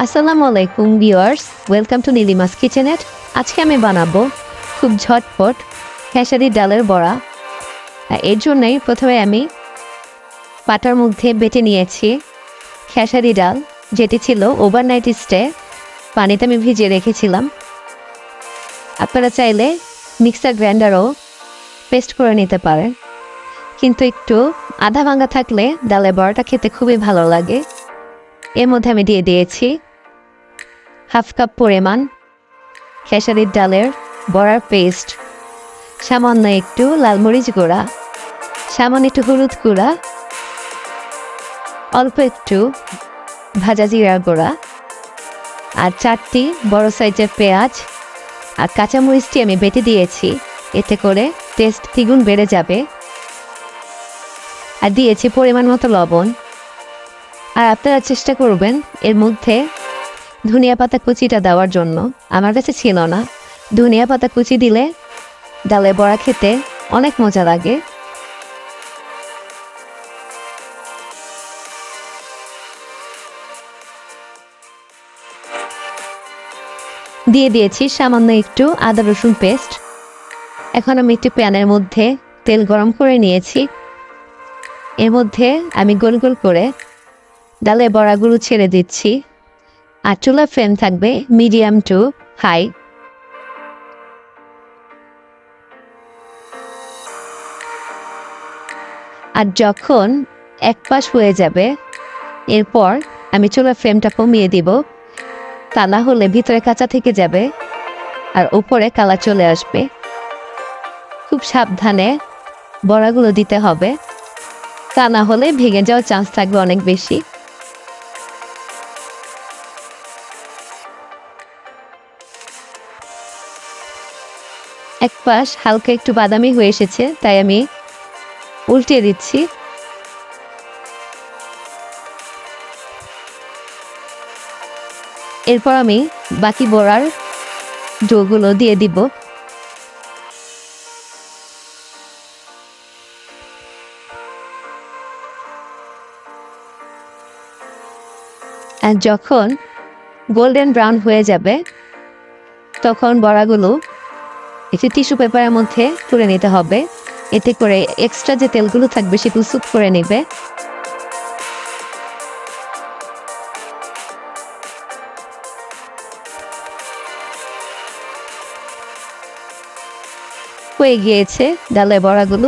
আসসালামু আলাইকুম viewers, welcome to নীলিমাস কিচেনেট। আজকে আমি বানাবো খুব ঝটপট খেসারি ডালের বড়া। এর জন্যই প্রথমে আমি পাটার মধ্যে বেটে নিয়েছি খেসারি ডাল, যেটি ছিল ওভারনাইট স্টে পানিতে আমি ভিজিয়ে রেখেছিলাম। আপনারা চাইলে মিক্সার গ্রাইন্ডারও পেস্ট করে নিতে পারেন, কিন্তু একটু আধা ভাঙা থাকলে ডালের বড়াটা খেতে খুবই ভালো লাগে। এর মধ্যে আমি দিয়ে দিয়েছি হাফ কাপ পরিমাণ খেসারির ডালের বড়ার পেস্ট, সামান্য একটু লাল মরিচ গুঁড়া, সামান্য একটু হলুদ গুঁড়া, অল্প একটু ভাজা জিরার গুঁড়া, আর 4টি বড় সাইজের পেঁয়াজ আর কাঁচামরিচটি আমি বেটে দিয়েছি, এতে করে টেস্ট দ্বিগুণ বেড়ে যাবে। আর দিয়েছি পরিমাণ মতো লবণ। আর আপনারা চেষ্টা করবেন এর মধ্যে ধনিয়া পাতা কুচিটা দেওয়ার জন্য। আমার কাছে ছিল না। ধনিয়া পাতা কুচি দিলে ডালের বড়া খেতে অনেক মজা লাগে। দিয়ে দিয়েছি সামান্য একটু আদা রসুন পেস্ট। এখন আমি একটি প্যানের মধ্যে তেল গরম করে নিয়েছি। এর মধ্যে আমি গোল গোল করে ডালের বড়াগুলো ছেড়ে দিচ্ছি। আর চুলার ফ্লেম থাকবে মিডিয়াম টু হাই। আর যখন এক পাশ হয়ে যাবে, এরপর আমি চুলার ফ্লেমটা কমিয়ে দিব, তা না হলে ভিতরে কাঁচা থেকে যাবে আর উপরে কালার চলে আসবে। খুব সাবধানে বড়াগুলো দিতে হবে, তা না হলে ভেঙে যাওয়ার চান্স থাকবে অনেক বেশি। এক পাশ হালকা একটু বাদামি হয়ে এসেছে, তাই আমি উল্টিয়ে দিচ্ছি। এরপর আমি বাকি বড়ার ডোগুলো দিয়ে দিব। আর যখন গোল্ডেন ব্রাউন হয়ে যাবে, তখন বড়াগুলো একটি টিস্যু পেপারের মধ্যে তুলে নিতে হবে, এতে করে এক্সট্রা যে তেলগুলো থাকবে সেগুলো স্যুপ করে নেবে। হয়ে গিয়েছে ডালের বড়াগুলো।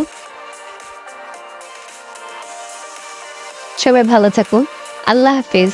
সবাই ভালো থাকুন। আল্লাহ হাফেজ।